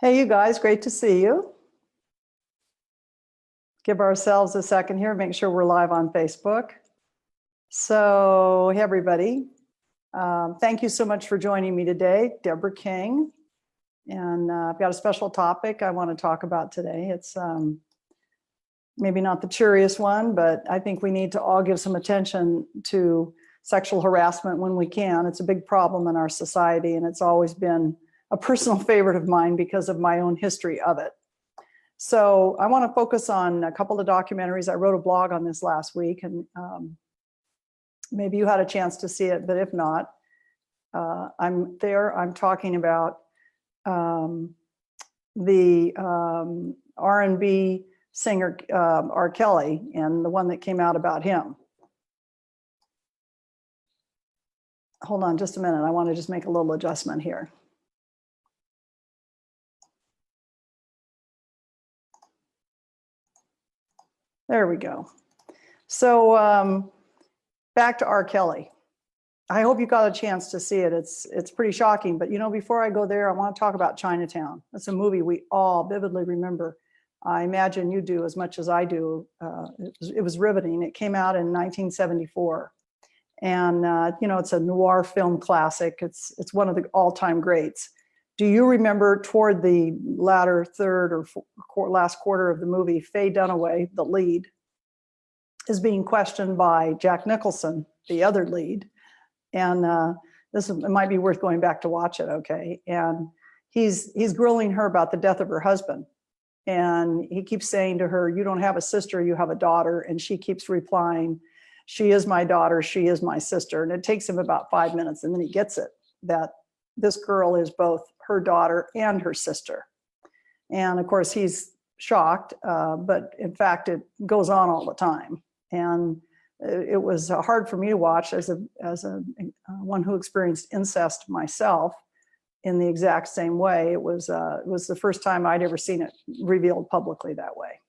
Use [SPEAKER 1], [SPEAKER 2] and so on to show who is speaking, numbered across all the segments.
[SPEAKER 1] Hey, you guys, great to see you. Give ourselves a second here, make sure we're live on Facebook. So, hey, everybody. Thank you so much for joining me today, Deborah King. And I've got a special topic I want to talk about today. It's maybe not the cheeriest one, but I think we need to all give some attention to sexual harassment when we can. It's a big problem in our society, and it's always been a personal favorite of mine because of my own history of it. So I want to focus on a couple of documentaries. I wrote a blog on this last week, and maybe you had a chance to see it, but if not, I'm talking about the R&B singer R. Kelly and the one that came out about him. Hold on just a minute. I want to just make a little adjustment here. There we go. So back to R. Kelly. I hope you got a chance to see it. It's pretty shocking. But before I go there, I want to talk about Chinatown. That's a movie we all vividly remember. I imagine you do as much as I do. It was riveting. It came out in 1974. And it's a noir film classic. It's one of the all-time greats. Do you remember toward the latter third or last quarter of the movie, Faye Dunaway, the lead, is being questioned by Jack Nicholson, the other lead. And it might be worth going back to watch it, okay? And he's grilling her about the death of her husband. And he keeps saying to her, "You don't have a sister, you have a daughter." And she keeps replying, "She is my daughter, she is my sister." And it takes him about 5 minutes, and then he gets it, that this girl is both her daughter and her sister. And of course, he's shocked, but in fact, it goes on all the time. And it was hard for me to watch as a one who experienced incest myself in the exact same way. It was the first time I'd ever seen it revealed publicly that way.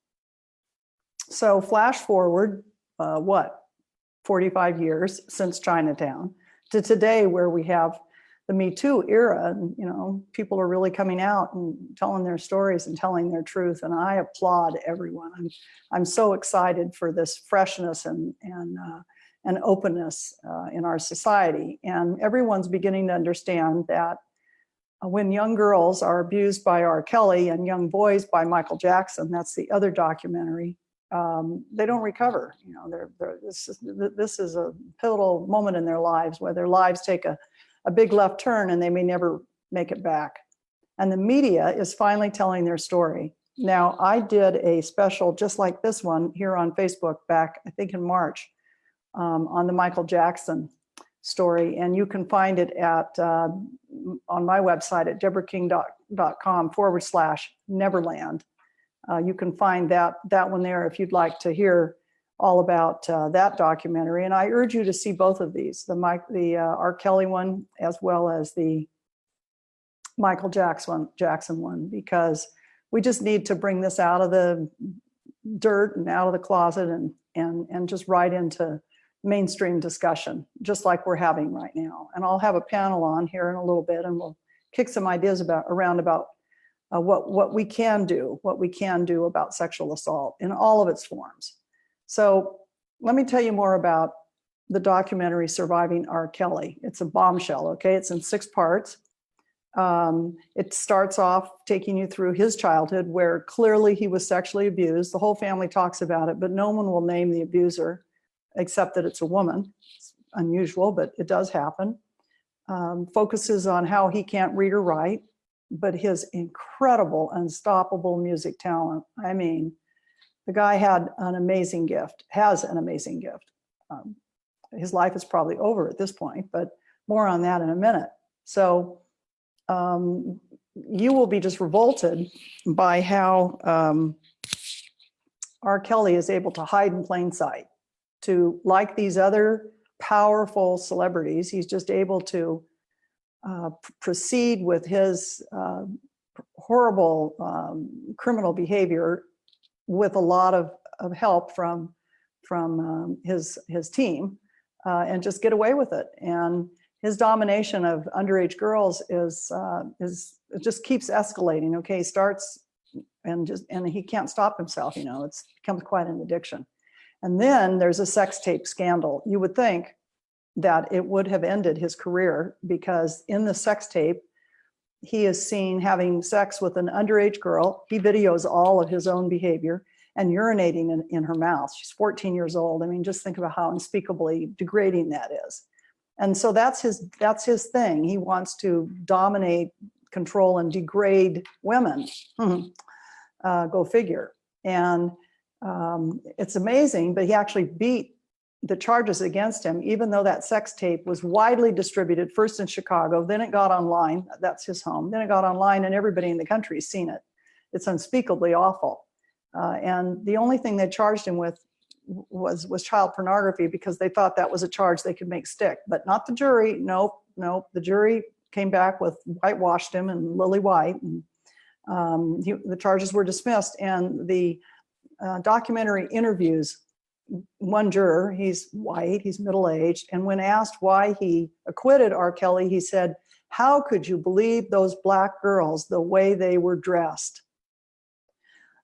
[SPEAKER 1] So flash forward, 45 years since Chinatown to today, where we have the Me Too era, and people are really coming out and telling their stories and telling their truth, and I applaud everyone. I'm so excited for this freshness and openness in our society, and everyone's beginning to understand that when young girls are abused by R. Kelly and young boys by Michael Jackson, that's the other documentary, they don't recover. This is a pivotal moment in their lives where their lives take a big left turn and they may never make it back. And the media is finally telling their story. Now, I did a special just like this one here on Facebook back, I think in March, on the Michael Jackson story. And you can find it at on my website at deborahking.com/Neverland. You can find that one there if you'd like to hear all about that documentary. And I urge you to see both of these, the R. Kelly one, as well as the Michael Jackson one, because we just need to bring this out of the dirt and out of the closet and just right into mainstream discussion, just like we're having right now. And I'll have a panel on here in a little bit, and we'll kick some ideas around about what we can do about sexual assault in all of its forms. So let me tell you more about the documentary Surviving R. Kelly. It's a bombshell, okay? It's in 6 parts. It starts off taking you through his childhood, where clearly he was sexually abused. The whole family talks about it, but no one will name the abuser, except that it's a woman. It's unusual, but it does happen. Focuses on how he can't read or write, but his incredible, unstoppable music talent. I mean, the guy has an amazing gift. His life is probably over at this point, but more on that in a minute. So you will be just revolted by how R. Kelly is able to hide in plain sight. Like these other powerful celebrities, he's just able to proceed with his horrible criminal behavior with a lot of help from his team, and just get away with it. And his domination of underage girls is it just keeps escalating. Okay, he starts and he can't stop himself. You know, it's becomes quite an addiction. And then there's a sex tape scandal. You would think that it would have ended his career, because in the sex tape, he is seen having sex with an underage girl. He videos all of his own behavior and urinating in her mouth. She's 14 years old. I mean, just think about how unspeakably degrading that is. And so that's his thing. He wants to dominate, control, and degrade women. Go figure. And it's amazing, but he actually beat the charges against him, even though that sex tape was widely distributed, first in Chicago, then it got online. That's his home. Then it got online, and everybody in the country has seen it. It's unspeakably awful. And the only thing they charged him with was child pornography, because they thought that was a charge they could make stick, but not the jury. Nope. The jury came back with whitewashed him and lily white, and the charges were dismissed. And the documentary interviews one juror. He's white, he's middle-aged, and when asked why he acquitted R. Kelly, he said, "How could you believe those black girls, the way they were dressed?"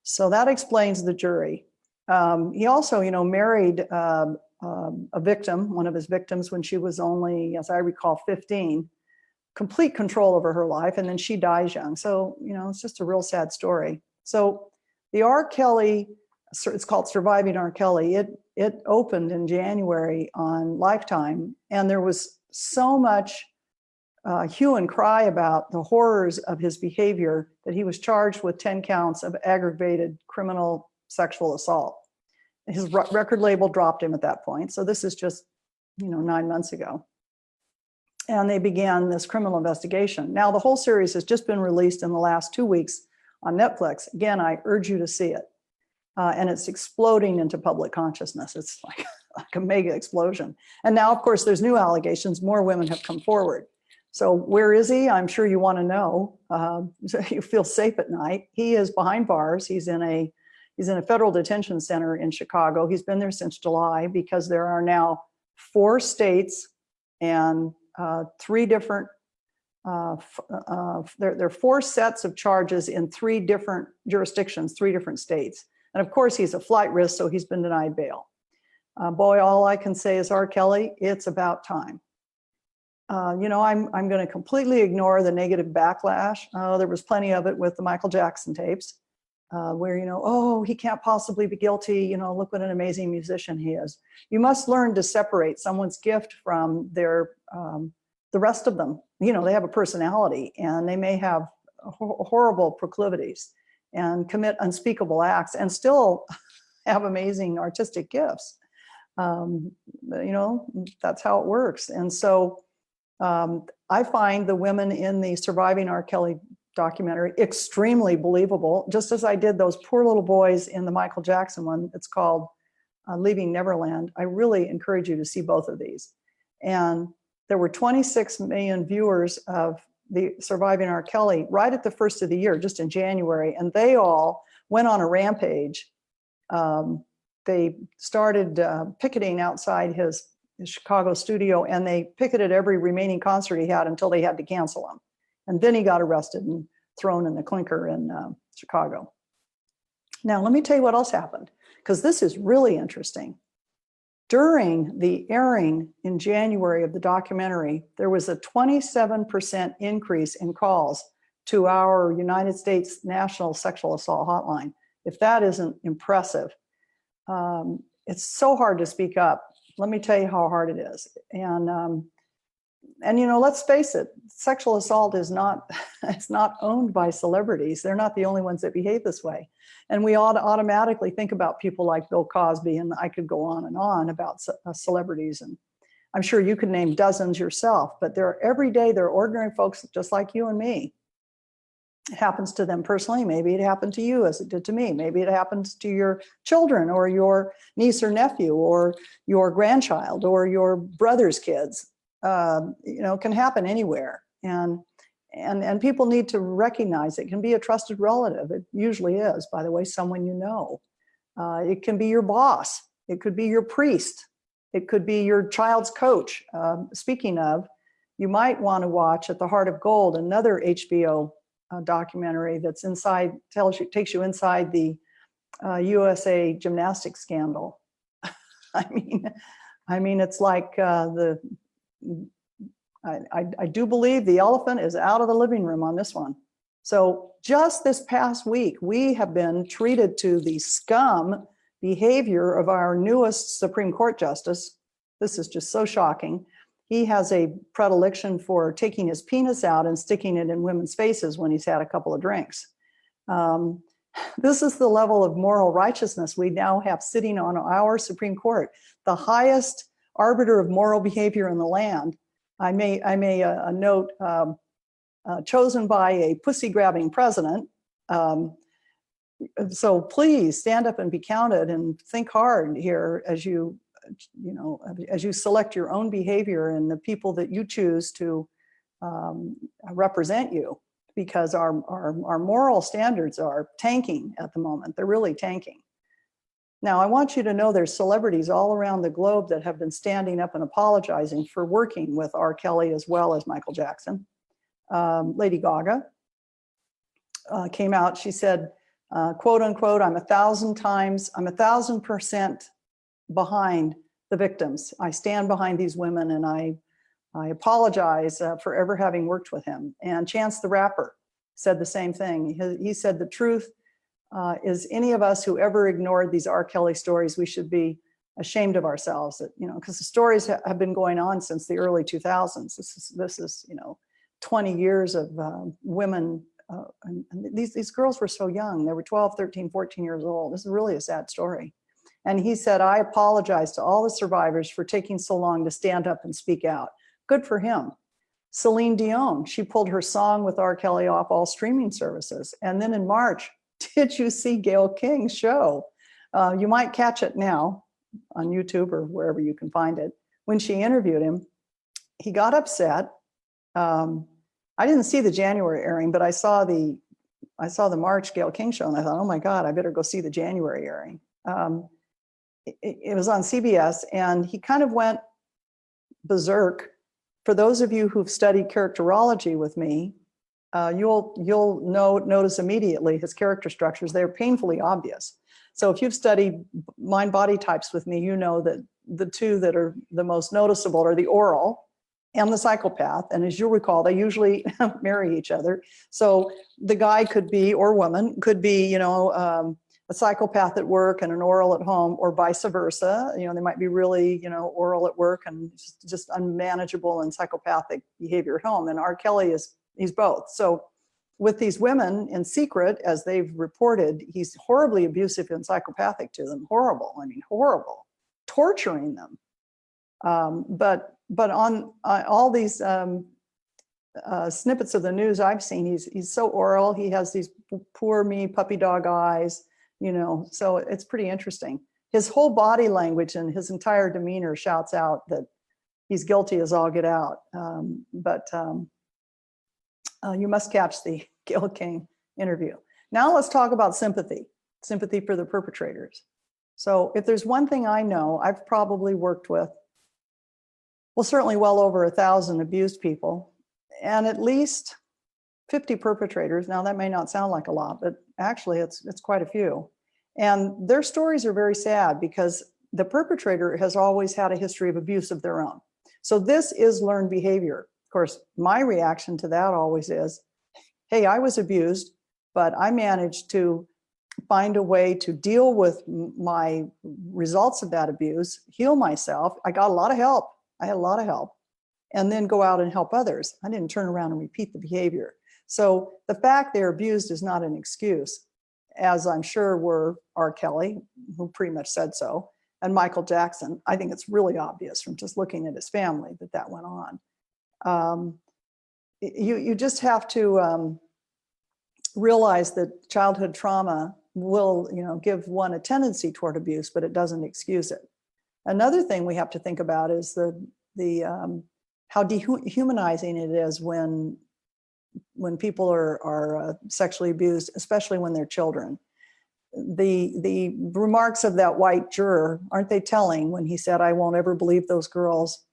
[SPEAKER 1] So that explains the jury. He also, married a victim, one of his victims, when she was only, as I recall, 15, complete control over her life, and then she dies young. So, it's just a real sad story. So the R. Kelly, it's called Surviving R. Kelly. It opened in January on Lifetime, and there was so much hue and cry about the horrors of his behavior that he was charged with 10 counts of aggravated criminal sexual assault. His record label dropped him at that point. So this is just, 9 months ago. And they began this criminal investigation. Now, the whole series has just been released in the last 2 weeks on Netflix. Again, I urge you to see it. And it's exploding into public consciousness. It's like a mega explosion. And now, of course, there's new allegations. More women have come forward. So where is he? I'm sure you want to know, so you feel safe at night. He is behind bars. He's in a federal detention center in Chicago. He's been there since July, because there are now 4 states and 3 different, there are 4 sets of charges in 3 different jurisdictions, 3 different states. And of course, he's a flight risk, so he's been denied bail. Boy, all I can say is, R. Kelly, it's about time. I'm going to completely ignore the negative backlash. There was plenty of it with the Michael Jackson tapes, where, oh, he can't possibly be guilty. Look what an amazing musician he is. You must learn to separate someone's gift from the rest of them. They have a personality, and they may have horrible proclivities and commit unspeakable acts and still have amazing artistic gifts. That's how it works. And so I find the women in the Surviving R. Kelly documentary extremely believable, just as I did those poor little boys in the Michael Jackson one. It's called Leaving Neverland. I really encourage you to see both of these. And there were 26 million viewers of the Surviving R. Kelly right at the first of the year, just in January, and they all went on a rampage. They started picketing outside his Chicago studio, and they picketed every remaining concert he had until they had to cancel him. And then he got arrested and thrown in the clinker in Chicago. Now, let me tell you what else happened, because this is really interesting. During the airing in January of the documentary, there was a 27% increase in calls to our United States National Sexual Assault Hotline. If that isn't impressive, it's so hard to speak up. Let me tell you how hard it is. And let's face it, sexual assault is not, it's not owned by celebrities. They're not the only ones that behave this way. And we ought to automatically think about people like Bill Cosby, and I could go on about celebrities. And I'm sure you could name dozens yourself, but every day they're ordinary folks just like you and me. It happens to them personally. Maybe it happened to you as it did to me. Maybe it happens to your children or your niece or nephew or your grandchild or your brother's kids. Can happen anywhere. And people need to recognize it can be a trusted relative. It usually is, by the way, someone you know. It can be your boss. It could be your priest. It could be your child's coach. Speaking of, you might want to watch At the Heart of Gold, another HBO documentary that's takes you inside the USA gymnastics scandal. I mean, it's like I do believe the elephant is out of the living room on this one. So just this past week, we have been treated to the scum behavior of our newest Supreme Court justice. This is just so shocking. He has a predilection for taking his penis out and sticking it in women's faces when he's had a couple of drinks. This is the level of moral righteousness we now have sitting on our Supreme Court, the highest arbiter of moral behavior in the land. I may note, chosen by a pussy-grabbing president. So please stand up and be counted and think hard here as you select your own behavior and the people that you choose to represent you, because our moral standards are tanking at the moment. They're really tanking. Now, I want you to know there's celebrities all around the globe that have been standing up and apologizing for working with R. Kelly as well as Michael Jackson. Lady Gaga came out, she said, quote unquote, I'm 1,000% behind the victims. I stand behind these women, and I apologize for ever having worked with him. And Chance the Rapper said the same thing. He said the truth is any of us who ever ignored these R. Kelly stories, we should be ashamed of ourselves. That, because the stories have been going on since the early 2000s. This is 20 years of women. And these girls were so young. They were 12, 13, 14 years old. This is really a sad story. And he said, I apologize to all the survivors for taking so long to stand up and speak out. Good for him. Celine Dion, she pulled her song with R. Kelly off all streaming services. And then in March, did you see Gayle King's show? You might catch it now on YouTube or wherever you can find it. When she interviewed him, he got upset. I didn't see the January airing, but I saw the March Gayle King show, and I thought, oh my God, I better go see the January airing. It was on CBS, and he kind of went berserk. For those of you who've studied characterology with me, you'll notice immediately his character structures. They're painfully obvious. So if you've studied mind-body types with me, you know that the two that are the most noticeable are the oral and the psychopath. And as you'll recall, they usually marry each other. So the guy could be, or woman, could be, a psychopath at work and an oral at home, or vice versa. They might be really, oral at work and just unmanageable and psychopathic behavior at home. And R. Kelly he's both. So with these women in secret, as they've reported, he's horribly abusive and psychopathic to them. Horrible. Horrible. Torturing them. But on all these snippets of the news I've seen, he's so oral. He has these poor me puppy dog eyes, so it's pretty interesting. His whole body language and his entire demeanor shouts out that he's guilty as all get out. But you must catch the Gayle King interview. Now let's talk about sympathy for the perpetrators. So if there's one thing I know, I've probably worked with, well, certainly well over 1,000 abused people, and at least 50 perpetrators. Now that may not sound like a lot, but actually it's quite a few. And their stories are very sad because the perpetrator has always had a history of abuse of their own. So this is learned behavior. Of course, my reaction to that always is, hey, I was abused, but I managed to find a way to deal with my results of that abuse, heal myself. I got a lot of help. I had a lot of help, and then go out and help others. I didn't turn around and repeat the behavior. So the fact they're abused is not an excuse, as I'm sure were R. Kelly, who pretty much said so, and Michael Jackson. I think it's really obvious from just looking at his family that went on. You just have to realize that childhood trauma will, give one a tendency toward abuse, but it doesn't excuse it. Another thing we have to think about is how dehumanizing it is when people are sexually abused, especially when they're children. The remarks of that white juror, aren't they telling when he said, I won't ever believe those girls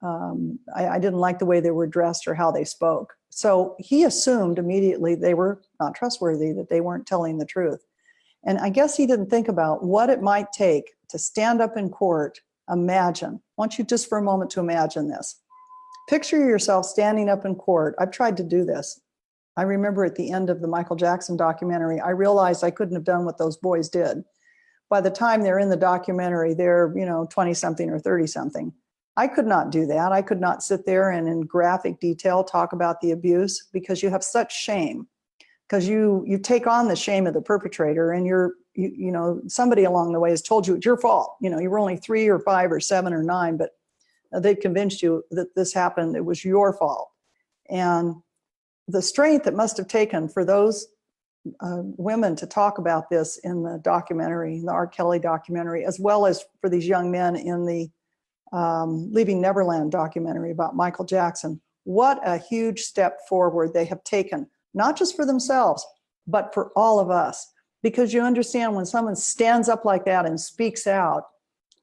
[SPEAKER 1] I didn't like the way they were dressed or how they spoke. So he assumed immediately they were not trustworthy, that they weren't telling the truth. And I guess he didn't think about what it might take to stand up in court. Imagine, I want you just for a moment to imagine this. Picture yourself standing up in court. I've tried to do this. I remember at the end of the Michael Jackson documentary, I realized I couldn't have done what those boys did. By the time they're in the documentary, they're, 20 something or 30 something. I could not do that. I could not sit there and in graphic detail talk about the abuse, because you have such shame, because you take on the shame of the perpetrator, and somebody along the way has told you it's your fault. You were only 3 or 5 or 7 or 9, but they convinced you that this happened. It was your fault. And the strength it must have taken for those women to talk about this in the documentary, the R. Kelly documentary, as well as for these young men in the Leaving Neverland documentary about Michael Jackson. What a huge step forward they have taken, not just for themselves, but for all of us. Because you understand, when someone stands up like that and speaks out,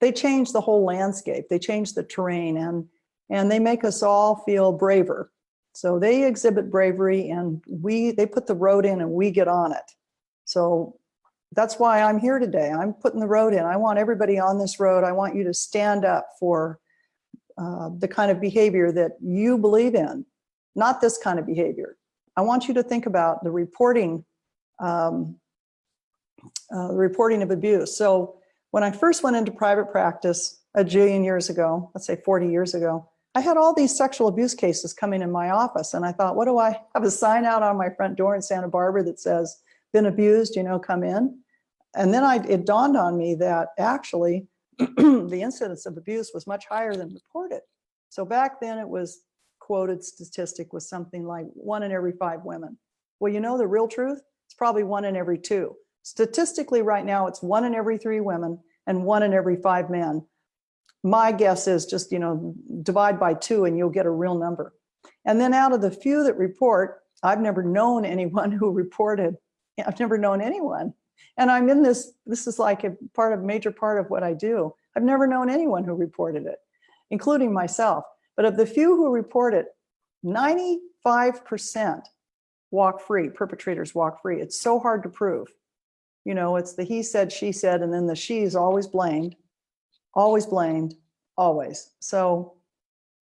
[SPEAKER 1] they change the whole landscape, they change the terrain, and they make us all feel braver. So they exhibit bravery, and they put the road in and we get on it. So that's why I'm here today. I'm putting the road in. I want everybody on this road. I want you to stand up for the kind of behavior that you believe in, not this kind of behavior. I want you to think about the reporting of abuse. So when I first went into private practice a jillion years ago, let's say 40 years ago, I had all these sexual abuse cases coming in my office. And I thought, what do I have a sign out on my front door in Santa Barbara that says, been abused, come in? And then it dawned on me that actually the incidence of abuse was much higher than reported. So back then it was quoted statistic was something like 1 in every 5 women. Well, the real truth, it's probably 1 in every 2. Statistically right now, it's 1 in every 3 women and 1 in every 5 men. My guess is just, divide by 2 and you'll get a real number. And then out of the few that report, I've never known anyone who reported. I've never known anyone. And I'm in this is like a major part of what I do. I've never known anyone who reported it, including myself. But of the few who report it, 95% walk free, perpetrators walk free. It's so hard to prove. It's the he said, she said, and then the she is always blamed, always. So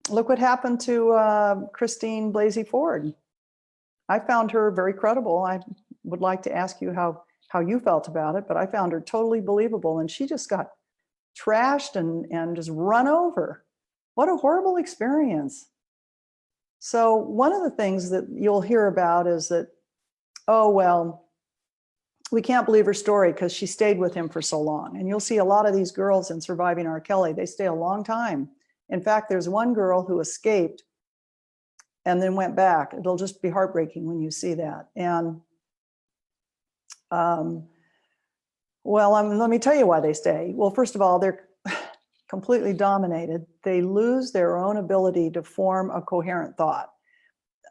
[SPEAKER 1] look what happened to Christine Blasey Ford. I found her very credible. I would like to ask you how you felt about it, but I found her totally believable, and she just got trashed and just run over. What a horrible experience. So one of the things that you'll hear about is that, oh, well, we can't believe her story because she stayed with him for so long. And you'll see a lot of these girls in Surviving R. Kelly, they stay a long time. In fact, there's one girl who escaped and then went back. It'll just be heartbreaking when you see that. And let me tell you why they stay. Well, first of all, they're completely dominated. They lose their own ability to form a coherent thought.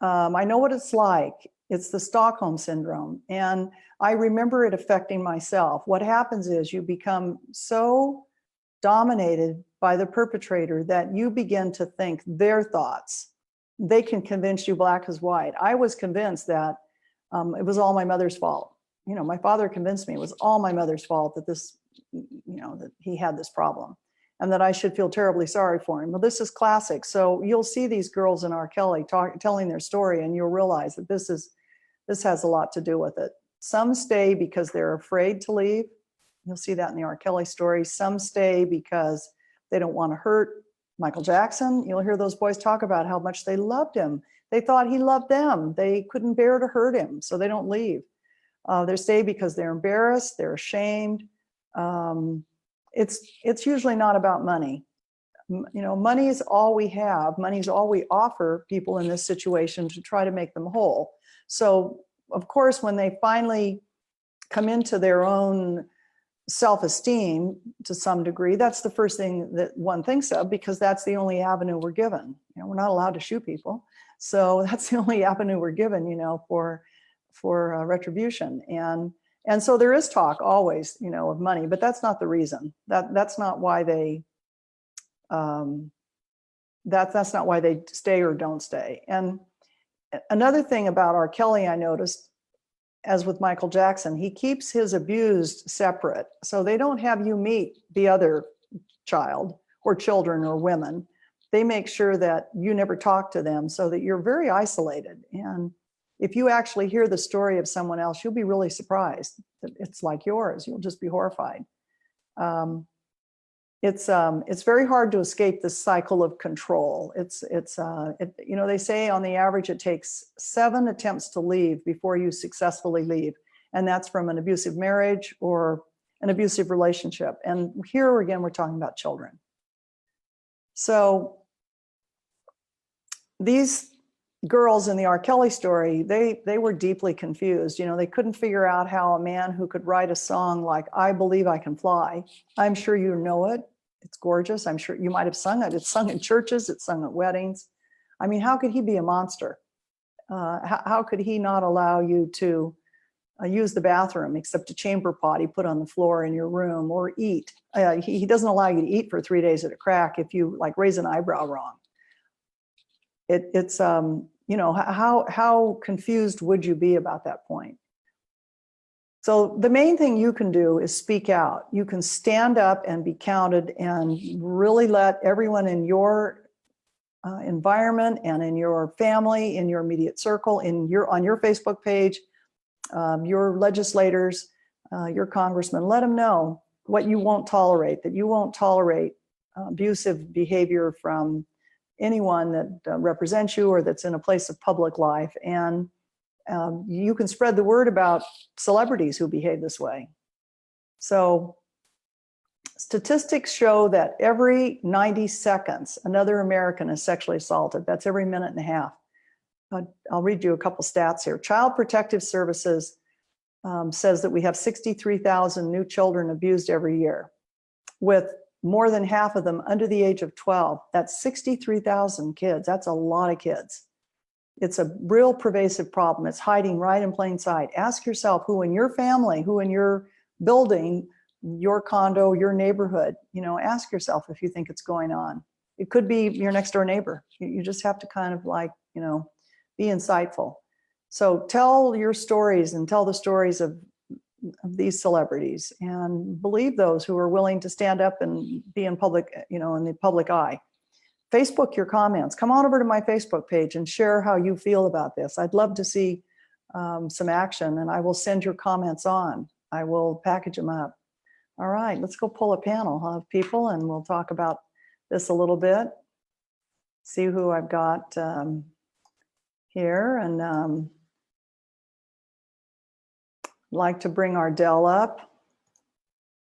[SPEAKER 1] I know what it's like. It's the Stockholm syndrome. And I remember it affecting myself. What happens is you become so dominated by the perpetrator that you begin to think their thoughts. They can convince you black as white. I was convinced that it was all my mother's fault. My father convinced me it was all my mother's fault that that he had this problem, and that I should feel terribly sorry for him. Well, this is classic. So you'll see these girls in R. Kelly telling their story, and you'll realize that this has a lot to do with it. Some stay because they're afraid to leave. You'll see that in the R. Kelly story. Some stay because they don't want to hurt Michael Jackson. You'll hear those boys talk about how much they loved him. They thought he loved them. They couldn't bear to hurt him, so they don't leave. They stay because they're embarrassed, they're ashamed. It's usually not about money. Money is all we have. Money is all we offer people in this situation to try to make them whole. So, of course, when they finally come into their own self-esteem to some degree, that's the first thing that one thinks of, because that's the only avenue we're given. We're not allowed to shoot people. So that's the only avenue we're given, for retribution. And so there is talk always, of money, but that's not the reason. That's not why they that's not why they stay or don't stay. And another thing about R. Kelly I noticed, as with Michael Jackson, he keeps his abused separate. So they don't have you meet the other child or children or women. They make sure that you never talk to them so that you're very isolated. And if you actually hear the story of someone else, you'll be really surprised that it's like yours. You'll just be horrified. It's very hard to escape this cycle of control. They say on the average it takes 7 attempts to leave before you successfully leave, and that's from an abusive marriage or an abusive relationship. And here again, we're talking about children. So these girls in the R. Kelly story, they were deeply confused. They couldn't figure out how a man who could write a song like "I Believe I Can Fly," I'm sure you know it. It's gorgeous. I'm sure you might have sung it. It's sung in churches. It's sung at weddings. I mean, how could he be a monster? How could he not allow you to use the bathroom except a chamber pot he put on the floor in your room, or eat? He doesn't allow you to eat for 3 days at a crack if you like raise an eyebrow wrong. How confused would you be about that point? So the main thing you can do is speak out. You can stand up and be counted and really let everyone in your environment and in your family, in your immediate circle, on your Facebook page, your legislators, your congressmen, let them know what you won't tolerate, that you won't tolerate abusive behavior from anyone that represents you or that's in a place of public life. And you can spread the word about celebrities who behave this way. So statistics show that every 90 seconds, another American is sexually assaulted. That's every minute and a half. I'll read you a couple stats here. Child Protective Services says that we have 63,000 new children abused every year, with more than half of them under the age of 12. That's 63,000 kids. That's a lot of kids. It's a real pervasive problem. It's hiding right in plain sight. Ask yourself who in your family, who in your building, your condo, your neighborhood, ask yourself if you think it's going on. It could be your next door neighbor. You just have to kind of be insightful. So tell your stories and tell the stories of these celebrities, and believe those who are willing to stand up and be in public, in the public eye. Facebook your comments. Come on over to my Facebook page and share how you feel about this. I'd love to see some action, and I will send your comments on. I will package them up. All right, let's go pull a panel of people and we'll talk about this a little bit. See who I've got here, and like to bring Ardell up.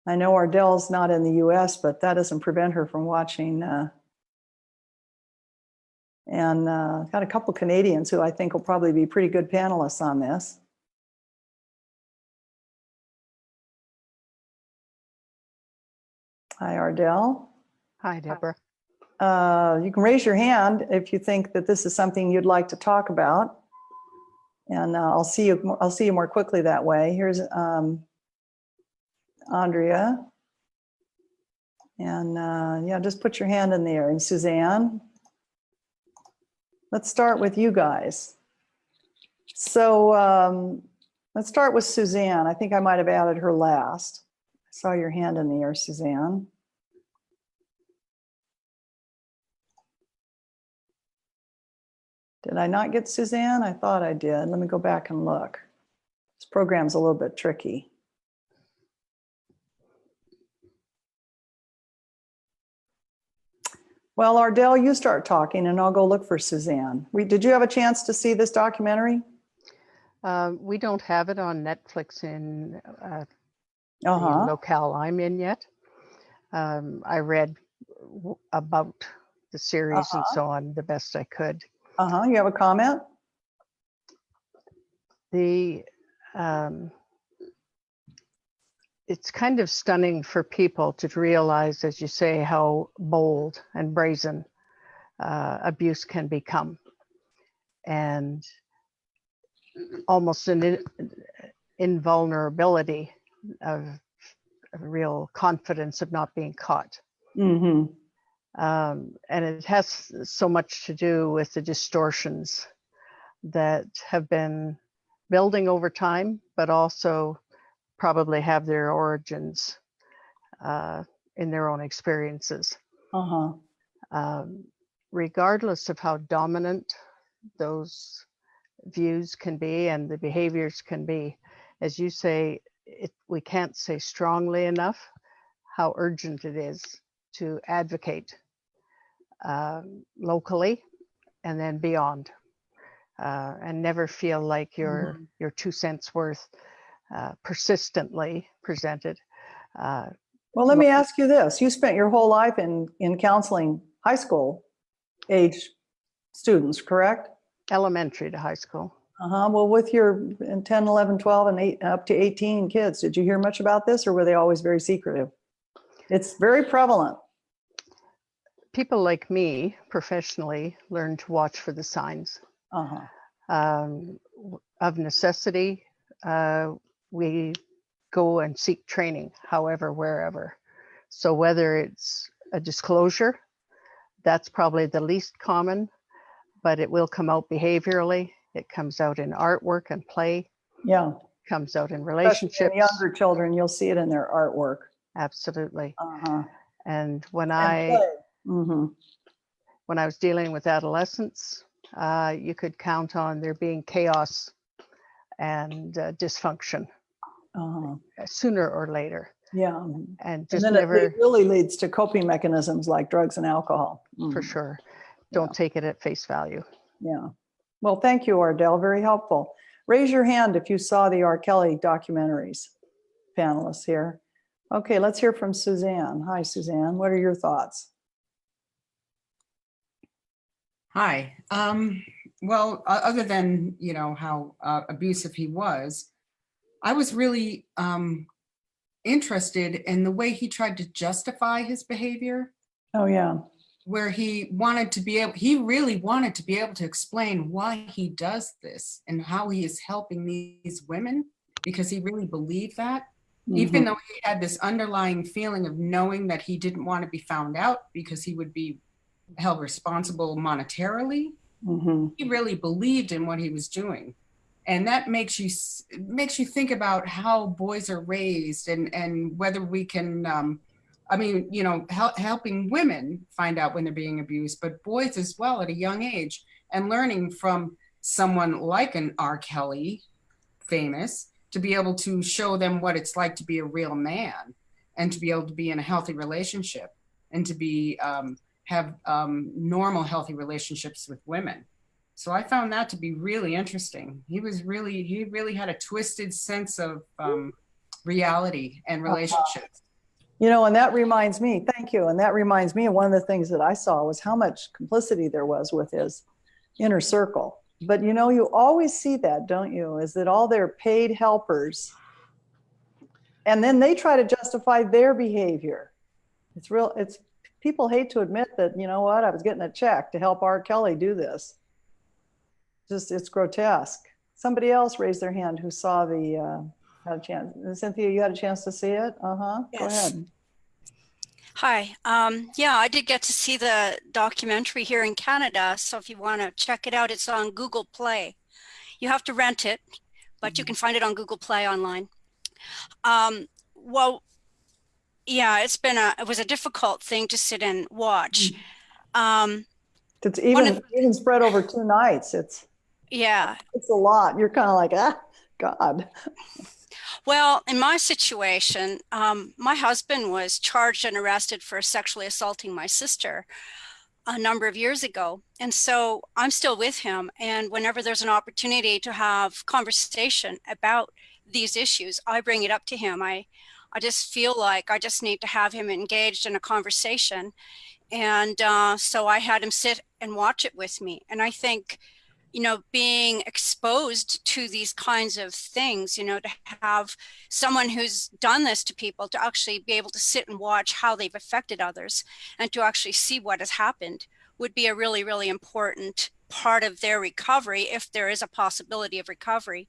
[SPEAKER 1] I know Ardell's not in the US, but that doesn't prevent her from watching. Got a couple Canadians who I think will probably be pretty good panelists on this. Hi, Ardell.
[SPEAKER 2] Hi, Deborah.
[SPEAKER 1] You can raise your hand if you think that this is something you'd like to talk about, and I'll see you more quickly that way. Here's Andrea, and just put your hand in the air. And Suzanne. Let's start with you guys. So let's start with Suzanne. I think I might have added her last. I saw your hand in the air, Suzanne. Did I not get Suzanne? I thought I did. Let me go back and look. This program's a little bit tricky. Well, Ardell, you start talking and I'll go look for Suzanne. Did you have a chance to see this documentary?
[SPEAKER 2] We don't have it on Netflix in the locale I'm in yet. I read about the series and so on the best I could.
[SPEAKER 1] You have a comment?
[SPEAKER 2] It's kind of stunning for people to realize, as you say, how bold and brazen abuse can become, and almost an invulnerability of real confidence of not being caught.
[SPEAKER 1] Mm-hmm.
[SPEAKER 2] And it has so much to do with the distortions that have been building over time, but also probably have their origins in their own experiences.
[SPEAKER 1] Uh-huh.
[SPEAKER 2] Regardless of how dominant those views can be and the behaviors can be, as you say, we can't say strongly enough how urgent it is to advocate locally and then beyond, and never feel like your 2 cents worth persistently presented.
[SPEAKER 1] Well, let me ask you this. You spent your whole life in counseling high school age students, correct?
[SPEAKER 2] Elementary to high school.
[SPEAKER 1] Well, with your 10, 11, 12, and up to 18 kids, did you hear much about this, or were they always very secretive? It's very prevalent.
[SPEAKER 2] People like me professionally learn to watch for the signs. Of necessity, we go and seek training, however, wherever. So whether it's a disclosure, that's probably the least common, but it will come out behaviorally. It comes out in artwork and play.
[SPEAKER 1] Yeah.
[SPEAKER 2] Comes out in relationships.
[SPEAKER 1] In younger children, you'll see it in their artwork.
[SPEAKER 2] Absolutely. And when
[SPEAKER 1] when
[SPEAKER 2] I was dealing with adolescents, you could count on there being chaos and dysfunction sooner or later.
[SPEAKER 1] Yeah.
[SPEAKER 2] And just
[SPEAKER 1] then
[SPEAKER 2] never.
[SPEAKER 1] It really leads to coping mechanisms like drugs and alcohol.
[SPEAKER 2] For sure. Don't take it at face value.
[SPEAKER 1] Yeah. Well, thank you, Ardell. Very helpful. Raise your hand if you saw the R. Kelly documentaries, panelists here. Okay, let's hear from Suzanne. Hi, Suzanne. What are your thoughts?
[SPEAKER 3] Hi. Well, other than, how abusive he was, I was really interested in the way he tried to justify his behavior.
[SPEAKER 1] Oh, yeah.
[SPEAKER 3] Where he really wanted to be able to explain why he does this and how he is helping these women, because he really believed that. Even though he had this underlying feeling of knowing that he didn't want to be found out because he would be held responsible monetarily, he really believed in what he was doing. And that makes you think about how boys are raised and whether we can, helping women find out when they're being abused, but boys as well at a young age, and learning from someone like an R. Kelly, famous, to be able to show them what it's like to be a real man and to be able to be in a healthy relationship and to be have normal, healthy relationships with women. So I found that to be really interesting. He really had a twisted sense of reality and relationships.
[SPEAKER 1] And that reminds me, thank you. And that reminds me of one of the things that I saw was how much complicity there was with his inner circle. But you always see that, don't you? Is that all their paid helpers, and then they try to justify their behavior. It's people hate to admit that, I was getting a check to help R. Kelly do this. It's grotesque. Somebody else raised their hand who saw had a chance. Cynthia, you had a chance to see it? Yes. Go ahead.
[SPEAKER 4] Hi. Yeah, I did get to see the documentary here in Canada. So if you want to check it out, it's on Google Play. You have to rent it, but you can find it on Google Play online. Well, yeah, it was a difficult thing to sit and watch.
[SPEAKER 1] It's even spread over 2 nights. It's a lot. You're kind of like, God.
[SPEAKER 4] Well, in my situation, my husband was charged and arrested for sexually assaulting my sister a number of years ago. And so I'm still with him. And whenever there's an opportunity to have conversation about these issues, I bring it up to him. I just feel like I just need to have him engaged in a conversation. And so I had him sit and watch it with me. And I think, being exposed to these kinds of things, to have someone who's done this to people, to actually be able to sit and watch how they've affected others and to actually see what has happened would be a really, really important part of their recovery, if there is a possibility of recovery.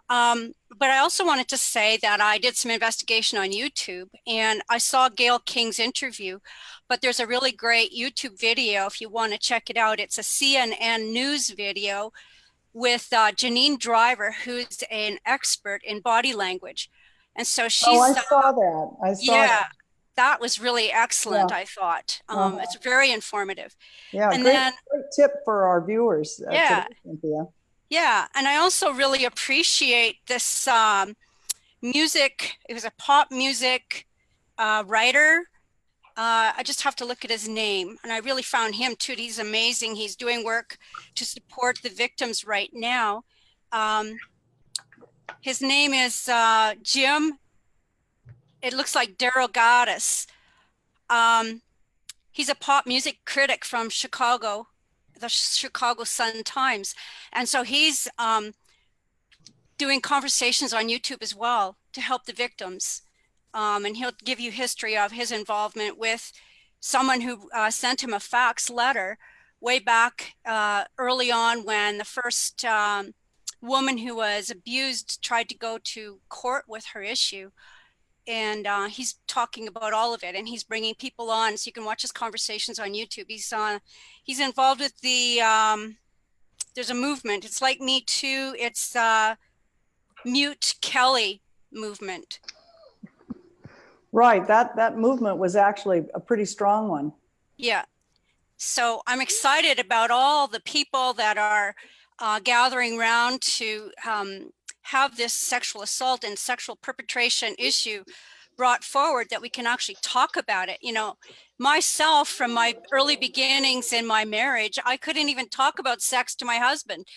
[SPEAKER 4] But I also wanted to say that I did some investigation on YouTube and I saw Gail King's interview, but there's a really great YouTube video if you want to check it out. It's a CNN news video with Janine Driver, who's an expert in body language. And so
[SPEAKER 1] Oh, I
[SPEAKER 4] she's,
[SPEAKER 1] saw that. I saw
[SPEAKER 4] yeah,
[SPEAKER 1] that.
[SPEAKER 4] that was really excellent,
[SPEAKER 1] Yeah.
[SPEAKER 4] I thought.
[SPEAKER 1] Uh-huh.
[SPEAKER 4] It's very informative.
[SPEAKER 1] Yeah,
[SPEAKER 4] And
[SPEAKER 1] great,
[SPEAKER 4] then,
[SPEAKER 1] great tip for our viewers today,
[SPEAKER 4] yeah,
[SPEAKER 1] Cynthia.
[SPEAKER 4] yeah. And I also really appreciate this music. It was a pop music writer. I just have to look at his name. And I really found him too. He's amazing. He's doing work to support the victims right now. His name is Jim. It looks like Daryl Gaddis. He's a pop music critic from Chicago, the Chicago Sun-Times. And so he's doing conversations on YouTube as well to help the victims. And he'll give you history of his involvement with someone who sent him a fax letter way back early on when the first woman who was abused tried to go to court with her issue. And he's talking about all of it, and he's bringing people on, so you can watch his conversations on YouTube. He's involved with the there's a movement. It's like Me Too. It's Mute Kelly movement.
[SPEAKER 1] Right, that movement was actually a pretty strong one.
[SPEAKER 4] Yeah. So I'm excited about all the people that are gathering around to have this sexual assault and sexual perpetration issue brought forward, that we can actually talk about it. You know, myself, from my early beginnings in my marriage, I couldn't even talk about sex to my husband.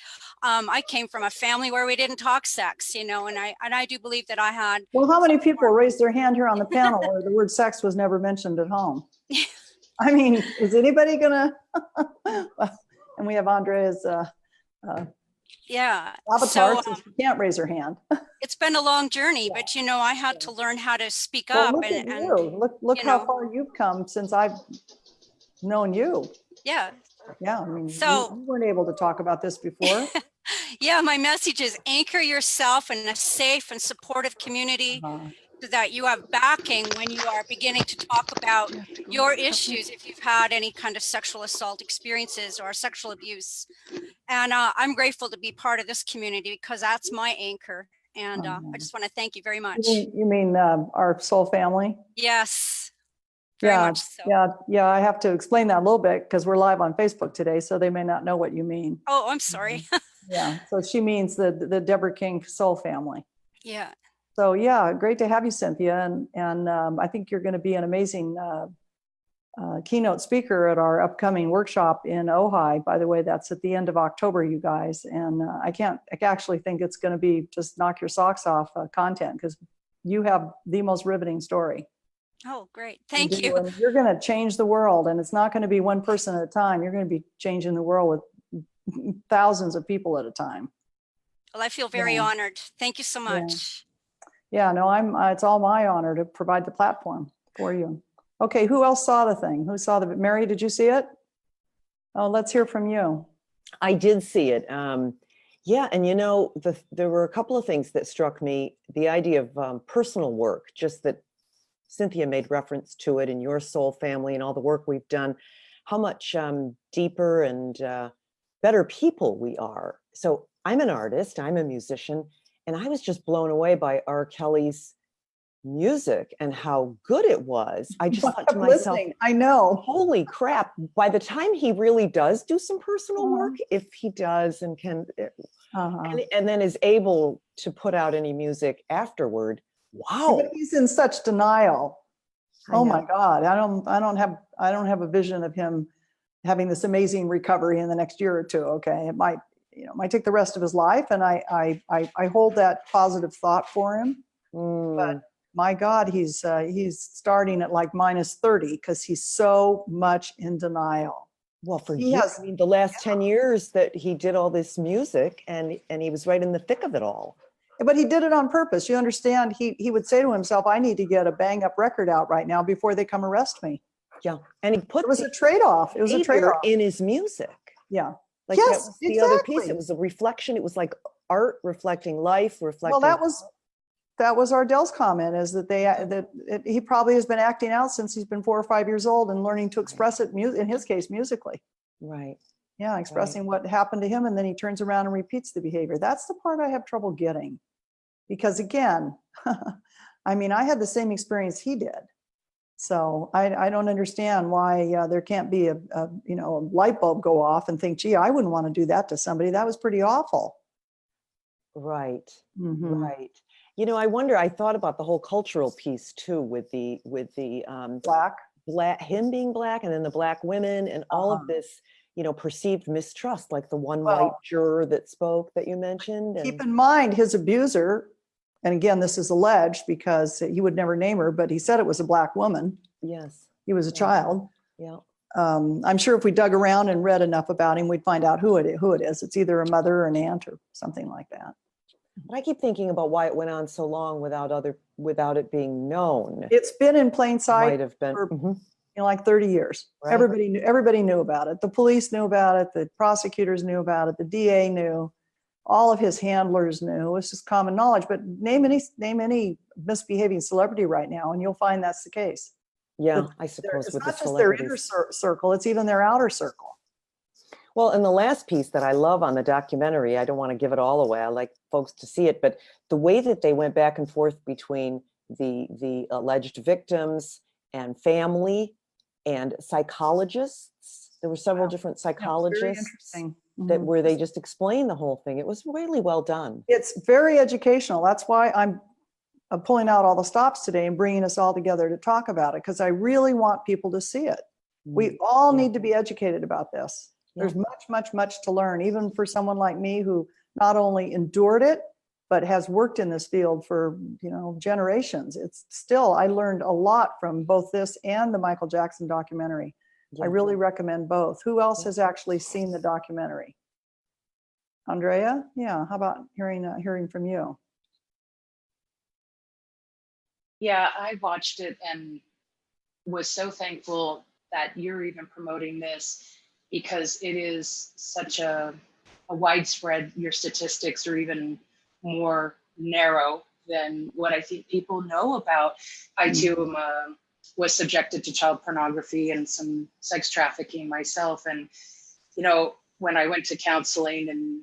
[SPEAKER 4] I came from a family where we didn't talk sex, you know, and I do believe that I had.
[SPEAKER 1] Well, how many people raised their hand here on the panel where the word sex was never mentioned at home? I mean, is anybody gonna? And we have Andrea's
[SPEAKER 4] yeah,
[SPEAKER 1] avatar, so she can't raise her hand.
[SPEAKER 4] It's been a long journey, but you know, I had to learn how to speak
[SPEAKER 1] Well,
[SPEAKER 4] up.
[SPEAKER 1] look at you. Look how far you've come since I've known you.
[SPEAKER 4] Yeah.
[SPEAKER 1] Yeah, I mean,
[SPEAKER 4] so
[SPEAKER 1] you weren't able to talk about this before.
[SPEAKER 4] Yeah, my message is anchor yourself in a safe and supportive community so that you have backing when you are beginning to talk about your issues, if you've had any kind of sexual assault experiences or sexual abuse. And I'm grateful to be part of this community because that's my anchor. And I just want to thank you very much.
[SPEAKER 1] You mean our soul family?
[SPEAKER 4] Yes, very much so.
[SPEAKER 1] Yeah. I have to explain that a little bit because we're live on Facebook today, so they may not know what you mean.
[SPEAKER 4] Oh, I'm sorry.
[SPEAKER 1] Yeah, so she means the Deborah King soul family.
[SPEAKER 4] Yeah.
[SPEAKER 1] So yeah, great to have you, Cynthia, and I think you're going to be an amazing keynote speaker at our upcoming workshop in Ojai. By the way, that's at the end of October, you guys, and I actually think it's going to be just knock your socks off content because you have the most riveting story.
[SPEAKER 4] Oh, great. Thank you.
[SPEAKER 1] And you're going to change the world, and it's not going to be one person at a time. You're going to be changing the world with thousands of people at a time.
[SPEAKER 4] Well, I feel very honored. Thank you so much.
[SPEAKER 1] Yeah, no, it's all my honor to provide the platform for you. Okay, who else saw the thing? Who saw Mary, did you see it? Oh, let's hear from you.
[SPEAKER 5] I did see it. Yeah, and you know, there were a couple of things that struck me. The idea of personal work, just that Cynthia made reference to it in your soul family and all the work we've done, how much deeper and better people we are. So I'm an artist, I'm a musician, and I was just blown away by R. Kelly's music and how good it was. I just thought to myself,
[SPEAKER 1] I know,
[SPEAKER 5] holy crap, by the time he really does do some personal work, if he does and can, and then is able to put out any music afterward, wow.
[SPEAKER 1] But he's in such denial. Oh my God, I don't have a vision of him having this amazing recovery in the next year or two. Okay, it might take the rest of his life, and I hold that positive thought for him. But my God, he's starting at like -30 because he's so much in denial.
[SPEAKER 5] Well, for years, I mean, the last 10 years that he did all this music, and he was right in the thick of it all.
[SPEAKER 1] But he did it on purpose. You understand? He would say to himself, "I need to get a bang up record out right now before they come arrest me."
[SPEAKER 5] Yeah, and he put
[SPEAKER 1] it was a trade-off. It was a trade-off
[SPEAKER 5] in his music.
[SPEAKER 1] Yeah.
[SPEAKER 5] Like
[SPEAKER 1] yes,
[SPEAKER 5] that was the other piece. It was a reflection. It was like art reflecting life, reflecting.
[SPEAKER 1] Well, that was Ardell's comment, is that he probably has been acting out since he's been 4 or 5 years old and learning to express it, in his case, musically.
[SPEAKER 5] Right.
[SPEAKER 1] Yeah, expressing what happened to him, and then he turns around and repeats the behavior. That's the part I have trouble getting. Because again, I mean, I had the same experience he did. So I don't understand why there can't be a light bulb go off and think, gee, I wouldn't want to do that to somebody. That was pretty awful.
[SPEAKER 5] Right.
[SPEAKER 1] Mhm.
[SPEAKER 5] Right. You know, I wonder, I thought about the whole cultural piece too, with the
[SPEAKER 1] Black.
[SPEAKER 5] him being Black, and then the Black women, and all of this, you know, perceived mistrust, like the one white
[SPEAKER 1] Well,
[SPEAKER 5] juror that spoke that you mentioned.
[SPEAKER 1] keep
[SPEAKER 5] And
[SPEAKER 1] in mind his abuser, and again, this is alleged because he would never name her, but he said it was a Black woman.
[SPEAKER 5] yes.
[SPEAKER 1] He was a child.
[SPEAKER 5] Yeah.
[SPEAKER 1] I'm sure if we dug around and read enough about him, we'd find out who it is. It's either a mother or an aunt or something like that.
[SPEAKER 5] But I keep thinking about why it went on so long without it being known.
[SPEAKER 1] It's been in plain
[SPEAKER 5] Might
[SPEAKER 1] sight
[SPEAKER 5] have been.
[SPEAKER 1] for
[SPEAKER 5] Mhm.
[SPEAKER 1] like 30 years.
[SPEAKER 5] Right.
[SPEAKER 1] Everybody knew about it. The police knew about it. The prosecutors knew about it. The DA knew. All of his handlers knew. It's just common knowledge. But name any misbehaving celebrity right now, and you'll find that's the case.
[SPEAKER 5] Yeah, I suppose
[SPEAKER 1] It's
[SPEAKER 5] with the
[SPEAKER 1] not just their inner
[SPEAKER 5] celebrities.
[SPEAKER 1] circle; it's even their outer circle.
[SPEAKER 5] Well, and the last piece that I love on the documentary, I don't want to give it all away. I like folks to see it, but the way that they went back and forth between the alleged victims and family and psychologists. There were several different
[SPEAKER 1] Yeah, it's very
[SPEAKER 5] psychologists
[SPEAKER 1] interesting.
[SPEAKER 5] that
[SPEAKER 1] Mhm.
[SPEAKER 5] where they just explained the whole thing. It was really well done.
[SPEAKER 1] It's very educational. That's why I'm pulling out all the stops today and bringing us all together to talk about it, because I really want people to see it. We all
[SPEAKER 5] Yeah.
[SPEAKER 1] need to be educated about this. There's
[SPEAKER 5] Yeah.
[SPEAKER 1] much to learn, even for someone like me who not only endured it, but has worked in this field for, generations. It's still, I learned a lot from both this and the Michael Jackson documentary. I
[SPEAKER 5] Yeah.
[SPEAKER 1] really recommend both. Who else has actually seen the documentary? Andrea? Yeah, how about hearing from you?
[SPEAKER 6] Yeah, I watched it and was so thankful that you're even promoting this, because it is such a widespread, your statistics are even more narrow than what I think people know about. I too was subjected to child pornography and some sex trafficking myself. And, when I went to counseling and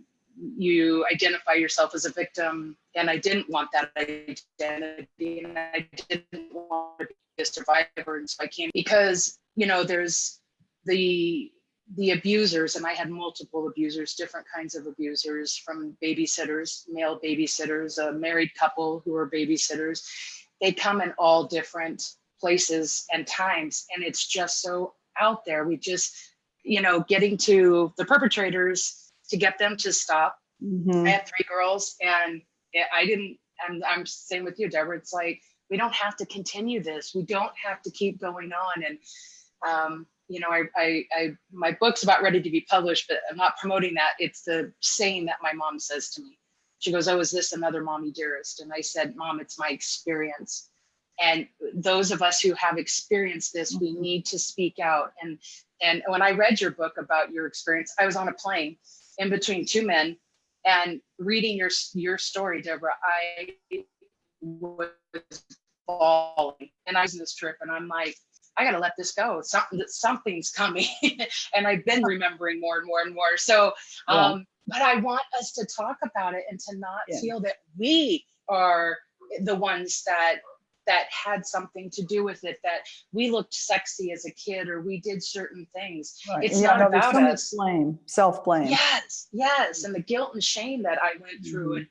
[SPEAKER 6] you identify yourself as a victim, and I didn't want that identity, and I didn't want to be a survivor. And so I came because, there's the abusers, and I had multiple abusers, different kinds of abusers, from babysitters, male babysitters, a married couple who are babysitters. They come in all different places and times, and it's just so out there. We just, getting to the perpetrators to get them to stop. I had 3 girls, and I'm same with you, Deborah. It's like, we don't have to continue this. We don't have to keep going on. And, my book's about ready to be published, but I'm not promoting that. It's the saying that my mom says to me. She goes, "Oh, is this another Mommy Dearest?" And I said, "Mom, it's my experience." And those of us who have experienced this, we need to speak out. And when I read your book about your experience, I was on a plane in between 2 men, and reading your story, Deborah, I was bawling. And I was in this trip, and I'm like, I got to let this go. Something's coming. And I've been remembering more and more and more. So, but I want us to talk about it, and to not feel that we are the ones that had something to do with it, that we looked sexy as a kid, or we did certain things.
[SPEAKER 1] Right.
[SPEAKER 6] It's not about
[SPEAKER 1] so
[SPEAKER 6] us.
[SPEAKER 1] Much blame, self-blame.
[SPEAKER 6] Yes. And the guilt and shame that I went through. And,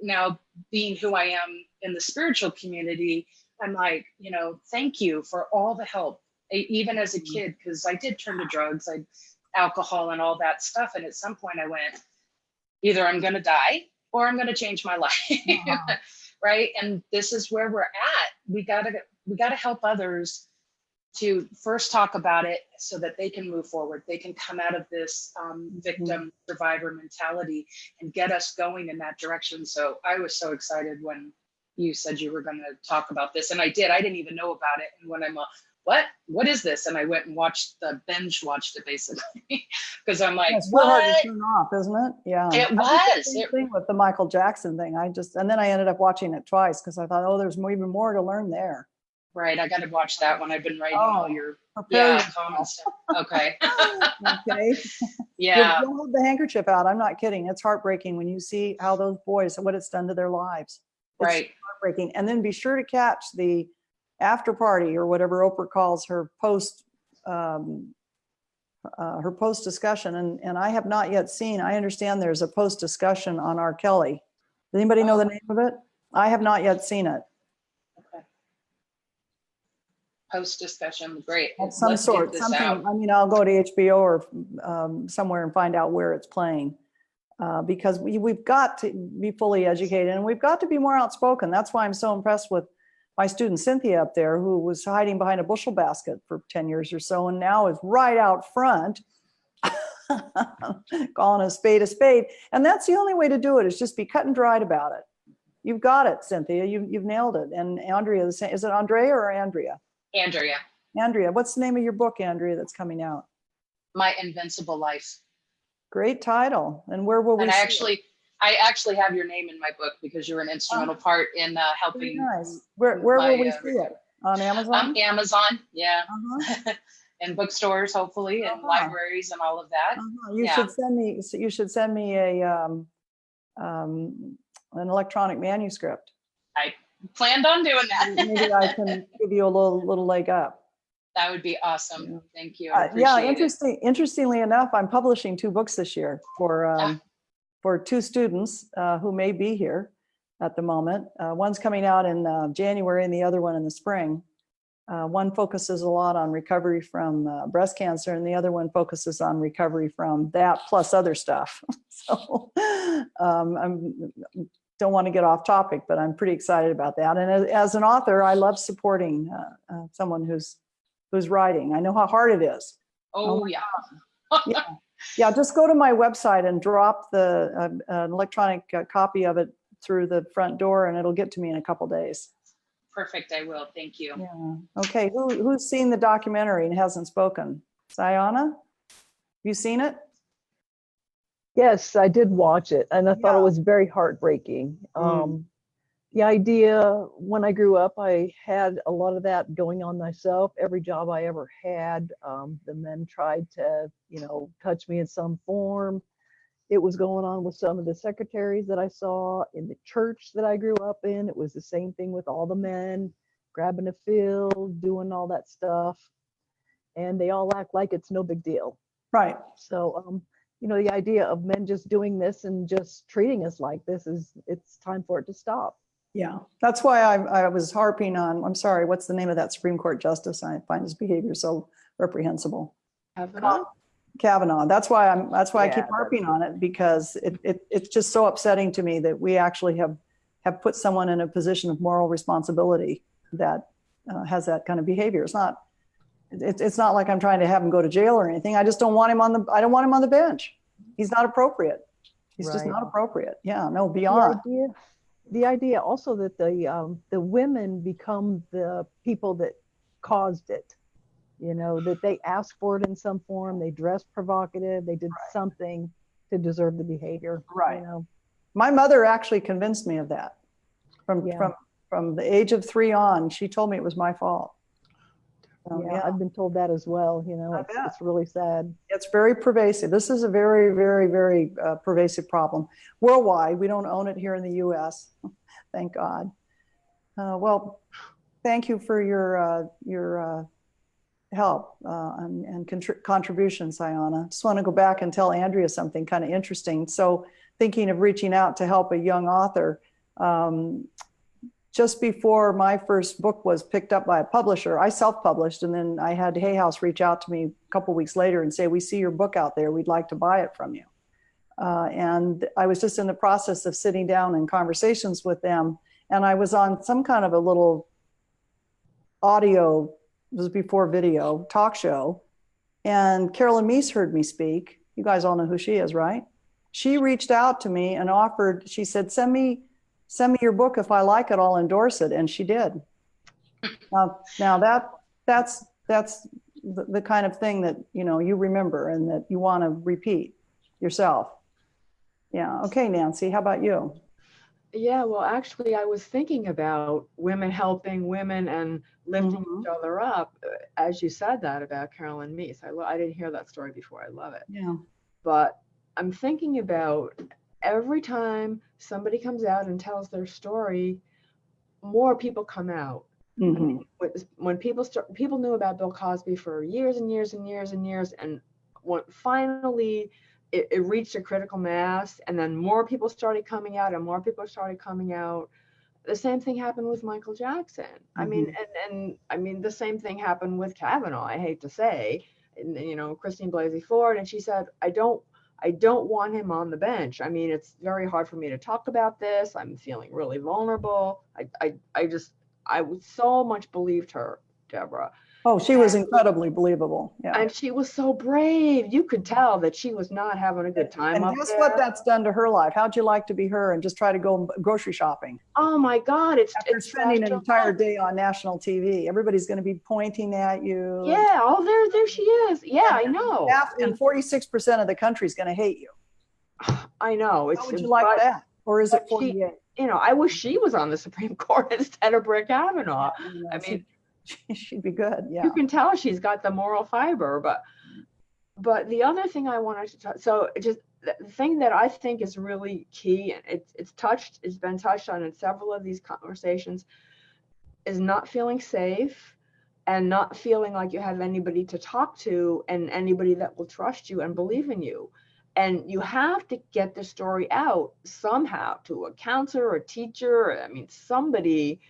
[SPEAKER 6] now being who I am in the spiritual community, I'm like, thank you for all the help, even as a kid, because I did turn to drugs, alcohol and all that stuff. And at some point I went, either I'm going to die or I'm going to change my life. Right. And this is where we're at. We gotta help others to first talk about it, so that they can move forward. They can come out of this victim survivor mentality and get us going in that direction. So I was so excited when you said you were going to talk about this, and I did. I didn't even know about it. And when I'm what is this? And I went and binge watched it basically, because I'm like,
[SPEAKER 1] It's real hard
[SPEAKER 6] what?
[SPEAKER 1] to turn off, isn't it? Yeah.
[SPEAKER 6] It
[SPEAKER 1] I did the
[SPEAKER 6] was.
[SPEAKER 1] same thing with the Michael Jackson thing. And then I ended up watching it twice because I thought, oh, there's even more to learn there.
[SPEAKER 6] Right. I got to watch that one. I've been writing all your
[SPEAKER 1] Prepare
[SPEAKER 6] comments. Okay.
[SPEAKER 1] Okay.
[SPEAKER 6] Yeah.
[SPEAKER 1] You'll hold the handkerchief out. I'm not kidding. It's heartbreaking when you see how those boys, what it's done to their lives. It's
[SPEAKER 6] Right.
[SPEAKER 1] heartbreaking. And then be sure to catch the after party or whatever Oprah calls her post discussion. And I have not yet seen, I understand there's a post discussion on R. Kelly. Does anybody know the name of it? I have not yet seen it.
[SPEAKER 6] Okay. Post discussion. Great.
[SPEAKER 1] Of some
[SPEAKER 6] Let's
[SPEAKER 1] sort,
[SPEAKER 6] get this
[SPEAKER 1] something,
[SPEAKER 6] out.
[SPEAKER 1] I mean, I'll go to HBO or somewhere and find out where it's playing. Because we've got to be fully educated and we've got to be more outspoken. That's why I'm so impressed with my student Cynthia up there, who was hiding behind a bushel basket for 10 years or so and now is right out front calling a spade. And that's the only way to do it, is just be cut and dried about it. You've got it, Cynthia. You've nailed it. And Andrea, is it Andrea or Andrea?
[SPEAKER 6] Andrea.
[SPEAKER 1] Andrea, what's the name of your book, Andrea, that's coming out?
[SPEAKER 6] My Invincible Life.
[SPEAKER 1] Great title. And where will we
[SPEAKER 6] And
[SPEAKER 1] see it?
[SPEAKER 6] I actually have your name in my book because you're an instrumental part in
[SPEAKER 1] Very
[SPEAKER 6] helping.
[SPEAKER 1] nice. Where will we see it? On Amazon?
[SPEAKER 6] Amazon, yeah.
[SPEAKER 1] Uh-huh.
[SPEAKER 6] And bookstores, hopefully, and libraries and all of that.
[SPEAKER 1] You should send me an electronic manuscript.
[SPEAKER 6] I planned on doing that.
[SPEAKER 1] Maybe I can give you a little leg up.
[SPEAKER 6] That would be awesome. Thank you. I appreciate it.
[SPEAKER 1] Interestingly enough, I'm publishing 2 books this year for 2 students who may be here at the moment. One's coming out in January and the other one in the spring. One focuses a lot on recovery from breast cancer, and the other one focuses on recovery from that plus other stuff. So I don't want to get off topic, but I'm pretty excited about that. And as an author, I love supporting someone who's writing. I know how hard it is.
[SPEAKER 6] Oh yeah.
[SPEAKER 1] Yeah, just go to my website and drop the electronic copy of it through the front door, and it'll get to me in a couple days.
[SPEAKER 6] Perfect. I will. Thank you.
[SPEAKER 1] Yeah. Okay. Who's seen the documentary and hasn't spoken? Sayana, you seen it?
[SPEAKER 7] Yes, I did watch it, and I thought
[SPEAKER 1] Yeah.
[SPEAKER 7] it was very heartbreaking. The idea, when I grew up, I had a lot of that going on myself. Every job I ever had, the men tried to, touch me in some form. It was going on with some of the secretaries that I saw in the church that I grew up in. It was the same thing with all the men, grabbing a field, doing all that stuff. And they all act like it's no big deal.
[SPEAKER 1] Right.
[SPEAKER 7] So, the idea of men just doing this and just treating us like this it's time for it to stop.
[SPEAKER 1] Yeah. That's why I was harping on, I'm sorry, what's the name of that Supreme Court justice? I find his behavior so reprehensible. Kavanaugh. That's why I keep harping on it, because it's just so upsetting to me that we actually have put someone in a position of moral responsibility that has that kind of behavior. It's not like I'm trying to have him go to jail or anything. I just don't want him on the bench. He's not appropriate. He's just not appropriate. Yeah, no, beyond.
[SPEAKER 7] The idea also that the women become the people that caused it. That they asked for it in some form, they dressed provocative, they did something to deserve the behavior.
[SPEAKER 1] Right. My mother actually convinced me of that. From the age of 3 on, she told me it was my fault.
[SPEAKER 7] I've been told that as well. It's really sad. It's
[SPEAKER 1] very pervasive. This is a very, very, very pervasive problem worldwide. We don't own it here in the U.S. Thank God. Well, thank you for your help and contributions, Sayana. Just want to go back and tell Andrea something kind of interesting. So thinking of reaching out to help a young author, just before my first book was picked up by a publisher, I self-published, and then I had Hay House reach out to me a couple of weeks later and say, we see your book out there, we'd like to buy it from you. And I was just in the process of sitting down in conversations with them, and I was on some kind of a little audio, it was before video, talk show, and Carolyn Meese heard me speak. You guys all know who she is, right? She reached out to me and offered, she said, send me your book. If I like it, I'll endorse it. And she did. Now that's that's the kind of thing that, you know, you remember and that you want to repeat yourself. Yeah. Okay, Nancy, how about you?
[SPEAKER 8] Yeah, well, actually, I was thinking about women helping women and lifting
[SPEAKER 1] Mhm.
[SPEAKER 8] each other up, as you said that about Carolyn Meese. I didn't hear that story before. I love it.
[SPEAKER 1] Yeah.
[SPEAKER 8] But I'm thinking about every time somebody comes out and tells their story, more people come out. I
[SPEAKER 1] Mhm.
[SPEAKER 8] mean, when people knew about Bill Cosby for years and years and years and years, and when finally it reached a critical mass, and then more people started coming out, and more people started coming out. The same thing happened with Michael Jackson. I mean, and I mean, the same thing happened with Kavanaugh. I hate to say, and, you know, Christine Blasey Ford, and she said, I don't want him on the bench. I mean, it's very hard for me to talk about this. I'm feeling really vulnerable. I would so much believed her, Deborah.
[SPEAKER 1] Oh, she was incredibly believable. Yeah.
[SPEAKER 8] And she was so brave. You could tell that she was not having a good time
[SPEAKER 1] And
[SPEAKER 8] up
[SPEAKER 1] guess
[SPEAKER 8] there.
[SPEAKER 1] what that's done to her life? How'd you like to be her and just try to go grocery shopping?
[SPEAKER 8] Oh my God,
[SPEAKER 1] After
[SPEAKER 8] it's
[SPEAKER 1] spending an
[SPEAKER 8] such a
[SPEAKER 1] entire
[SPEAKER 8] lot.
[SPEAKER 1] day on national TV, everybody's going to be pointing at you.
[SPEAKER 8] Yeah, oh, there she is. Yeah, I know. I
[SPEAKER 1] And
[SPEAKER 8] mean,
[SPEAKER 1] 46% of the country is going to hate you.
[SPEAKER 8] I know.
[SPEAKER 1] How would you like that? Or is it
[SPEAKER 8] but she,
[SPEAKER 1] 48?
[SPEAKER 8] you know, I wish she was on the Supreme Court instead of Brett Kavanaugh. I mean,
[SPEAKER 1] she'd be good. Yeah.
[SPEAKER 8] you can tell she's got the moral fiber. But the other thing I wanted to talk, so just the thing that I think is really key, and it's been touched on in several of these conversations, is not feeling safe and not feeling like you have anybody to talk to and anybody that will trust you and believe in you. And you have to get the story out somehow to a counselor or a teacher, I mean, somebody,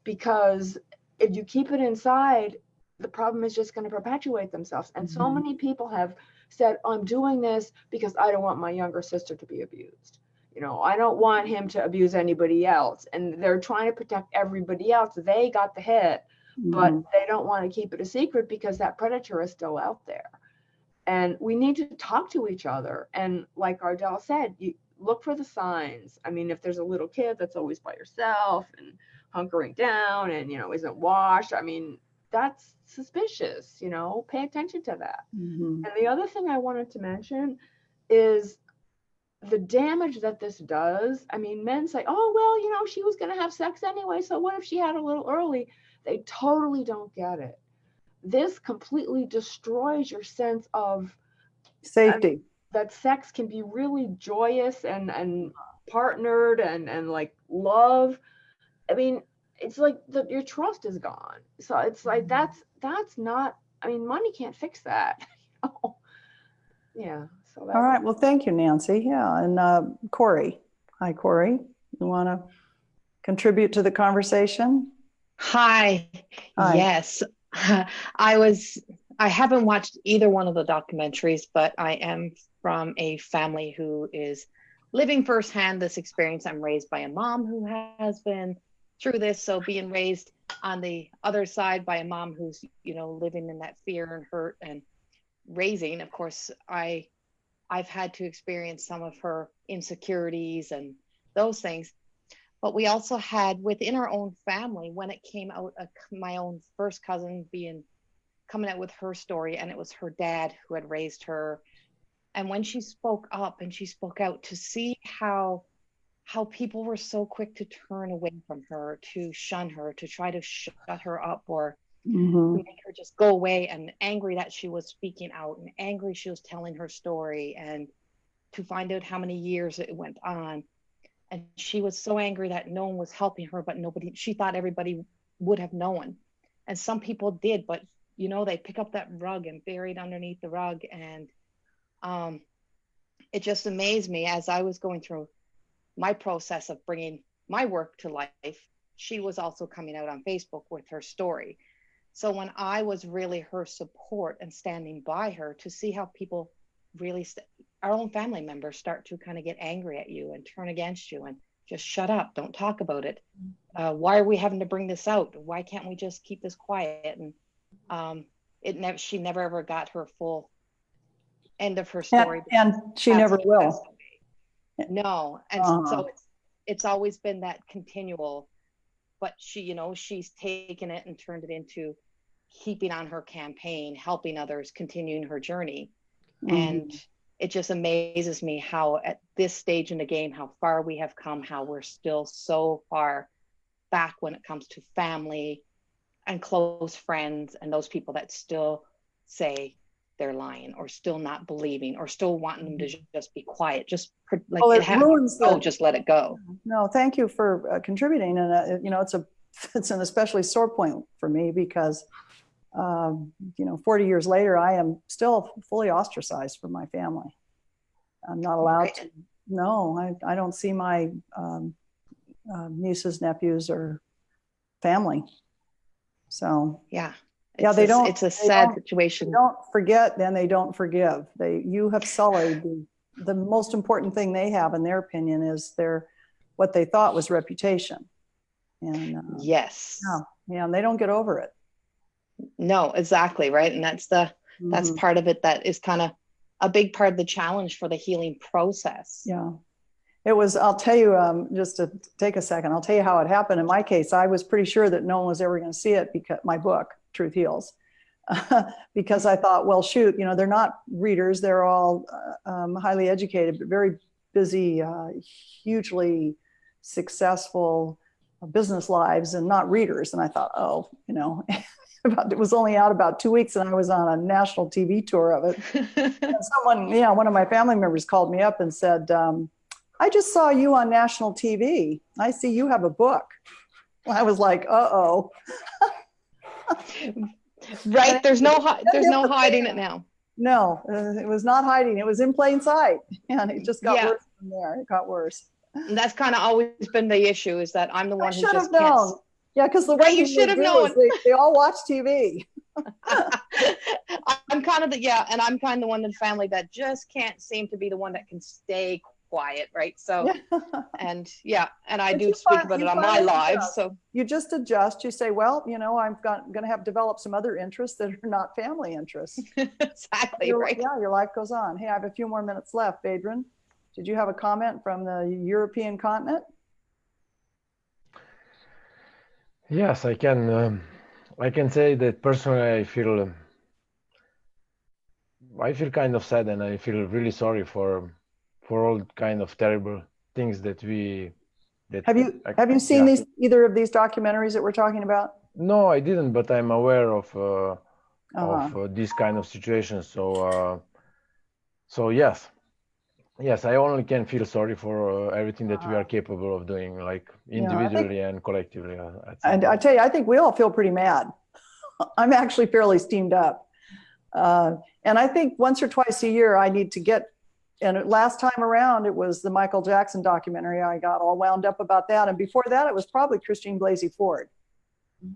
[SPEAKER 8] because if you keep it inside, the problem is just going to perpetuate themselves. And so many people have said, I'm doing this because I don't want my younger sister to be abused. You know, I don't want him to abuse anybody else. And they're trying to protect everybody else. They got the hit, but they don't want to keep it a secret because that predator is still out there. And we need to talk to each other. And like Ardell said, you look for the signs. I mean, if there's a little kid that's always by herself and hunkering down and, you know, isn't washed, I mean, that's suspicious, you know, pay attention to that. And the other thing I wanted to mention is the damage that this does. I mean, men say, oh, well, you know, she was going to have sex anyway, so what if she had a little early? They totally don't get it. This completely destroys your sense of
[SPEAKER 1] safety.
[SPEAKER 8] That sex can be really joyous and partnered and like love. I mean, it's like your trust is gone. So it's like that's not, I mean, money can't fix that. You know? Yeah. So
[SPEAKER 1] All right. Well, thank you, Nancy. Yeah. And Corey. Hi, Corey. You want to contribute to the conversation?
[SPEAKER 9] Hi.
[SPEAKER 1] Hi.
[SPEAKER 9] Yes. I haven't watched either one of the documentaries, but I am from a family who is living firsthand this experience. I'm raised by a mom who has been through this. So being raised on the other side by a mom who's, you know, living in that fear and hurt and raising, of course, I've had to experience some of her insecurities and those things. But we also had within our own family, when it came out, my own first cousin coming out with her story, and it was her dad who had raised her. And when she spoke up and she spoke out, to see how people were so quick to turn away from her, to shun her, to try to shut her up or make her just go away, and angry that she was speaking out and angry she was telling her story, and to find out how many years it went on. And she was so angry that no one was helping her, but she thought everybody would have known. And some people did, but you know, they pick up that rug and bury it underneath the rug. And it just amazed me as I was going through my process of bringing my work to life. She was also coming out on Facebook with her story. So when I was really her support and standing by her, to see how people really, our own family members start to kind of get angry at you and turn against you and just shut up, don't talk about it. Why are we having to bring this out? Why can't we just keep this quiet? And she never ever got her full end of her story.
[SPEAKER 1] And she never will.
[SPEAKER 9] No. And so it's always been that continual, but she, you know, she's taken it and turned it into keeping on her campaign, helping others, continuing her journey.
[SPEAKER 1] Mhm.
[SPEAKER 9] And it just amazes me how at this stage in the game, how far we have come, how we're still so far back when it comes to family and close friends and those people that still say they're lying or still not believing or still wanting them to just be quiet. Just like
[SPEAKER 1] Well,
[SPEAKER 9] it
[SPEAKER 1] it
[SPEAKER 9] has
[SPEAKER 1] ruins
[SPEAKER 9] to go,
[SPEAKER 1] the-
[SPEAKER 9] just let it go.
[SPEAKER 1] No, thank you for contributing. And, you know, it's an especially sore point for me because, you know, 40 years later, I am still fully ostracized from my family. I'm not allowed to. No, I don't see my nieces, nephews, or family. So
[SPEAKER 9] Yeah.
[SPEAKER 1] yeah, they don't.
[SPEAKER 9] It's a
[SPEAKER 1] they
[SPEAKER 9] sad
[SPEAKER 1] don't-
[SPEAKER 9] situation.
[SPEAKER 1] They don't forget, then they don't forgive. You have sullied the most important thing they have, in their opinion, is what they thought was reputation. And
[SPEAKER 9] Yes.
[SPEAKER 1] yeah, and they don't get over it.
[SPEAKER 9] No, exactly. Right. And that's
[SPEAKER 1] Mhm.
[SPEAKER 9] part of it that is kind of a big part of the challenge for the healing process.
[SPEAKER 1] Yeah. It was, I'll tell you, just to take a second, I'll tell you how it happened. In my case, I was pretty sure that no one was ever going to see it, because my book, Truth Heals, because I thought, well, shoot, you know, they're not readers. They're all highly educated, but very busy, hugely successful business lives and not readers. And I thought, oh, you know, it was only out about 2 weeks and I was on a national TV tour of it. And someone, yeah, one of my family members called me up and said, I just saw you on national TV. I see you have a book. I was like, uh-oh.
[SPEAKER 9] Right. There's no hiding it now.
[SPEAKER 1] No, it was not hiding. It was in plain sight. And it just got
[SPEAKER 9] Yeah.
[SPEAKER 1] worse from there. It got worse.
[SPEAKER 9] And that's kind of always been the issue, is that I'm the one who
[SPEAKER 1] should
[SPEAKER 9] just
[SPEAKER 1] have
[SPEAKER 9] can't.
[SPEAKER 1] known. Yeah, because the
[SPEAKER 9] Right,
[SPEAKER 1] one
[SPEAKER 9] you
[SPEAKER 1] thing
[SPEAKER 9] should
[SPEAKER 1] they
[SPEAKER 9] have
[SPEAKER 1] do is
[SPEAKER 9] known.
[SPEAKER 1] they all watch TV.
[SPEAKER 9] I'm kind of and I'm kind of the one in the family that just can't seem to be the one that can stay quiet, right? So, and I
[SPEAKER 1] But
[SPEAKER 9] do
[SPEAKER 1] you
[SPEAKER 9] speak
[SPEAKER 1] fi-
[SPEAKER 9] about
[SPEAKER 1] you
[SPEAKER 9] it on my
[SPEAKER 1] finally
[SPEAKER 9] live.
[SPEAKER 1] adjust.
[SPEAKER 9] So
[SPEAKER 1] You just adjust. You say, well, you know, I'm going to have developed some other interests that are not family interests.
[SPEAKER 9] exactly, right.
[SPEAKER 1] Yeah, your life goes on. Hey, I have a few more minutes left. Adrian, did you have a comment from the European continent?
[SPEAKER 10] Yes, I can. I can say that personally, I feel kind of sad, and I feel really sorry for all kind of terrible things that we.
[SPEAKER 1] Have you seen either of these documentaries that we're talking about?
[SPEAKER 10] No, I didn't, but I'm aware of
[SPEAKER 1] Uh-huh.
[SPEAKER 10] these kind of situations. So yes, I only can feel sorry for everything that we are capable of doing, like individually and collectively.
[SPEAKER 1] And I tell you, I think we all feel pretty mad. I'm actually fairly steamed up. And I think once or twice a year I need to get, and last time around it was the Michael Jackson documentary. I got all wound up about that. And before that it was probably Christine Blasey Ford.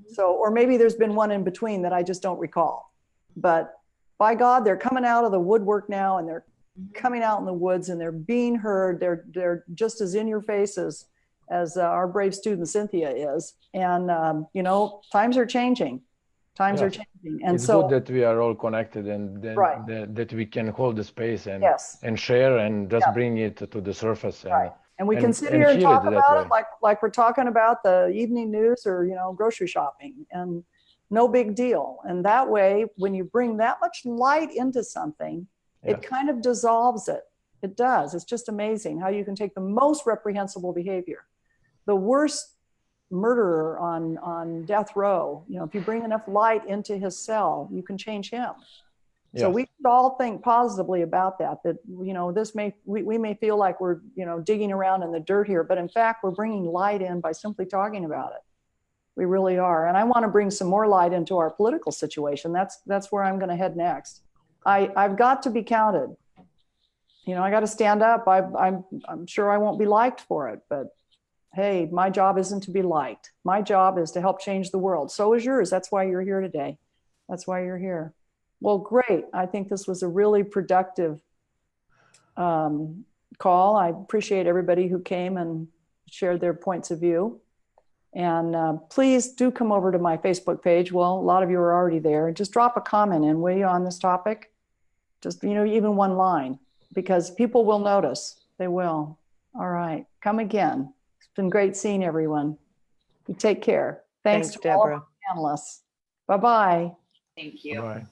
[SPEAKER 1] So, or maybe there's been one in between that I just don't recall. But by God, they're coming out of the woodwork now, and they're coming out in the woods, and they're being heard. They're just as in your face as our brave student Cynthia is. And, you know, times are changing. Times are changing. And
[SPEAKER 10] it's
[SPEAKER 1] so
[SPEAKER 10] good that we are all connected, and then that we can hold the space and share and just bring it to the surface.
[SPEAKER 1] And we can sit here and talk about it like we're talking about the evening news or, you know, grocery shopping, and no big deal. And that way, when you bring that much light into something, it kind of dissolves it. It does. It's just amazing how you can take the most reprehensible behavior, the worst murderer on death row. You know, if you bring enough light into his cell, you can change him. So we should all think positively about that, you know, we may feel like we're, you know, digging around in the dirt here, but in fact, we're bringing light in by simply talking about it. We really are. And I want to bring some more light into our political situation. That's where I'm going to head next. I've got to be counted. You know, I got to stand up. I'm sure I won't be liked for it, but hey, my job isn't to be liked. My job is to help change the world. So is yours. That's why you're here today. That's why you're here. Well, great. I think this was a really productive call. I appreciate everybody who came and shared their points of view. And please do come over to my Facebook page. Well, a lot of you are already there. Just drop a comment in, will you, on this topic? Just, you know, even one line, because people will notice. They will. All right. Come again. It's been great seeing everyone. You take care. Thanks to
[SPEAKER 5] Deborah.
[SPEAKER 1] all of our panelists. Bye-bye.
[SPEAKER 6] Thank you.
[SPEAKER 10] Bye.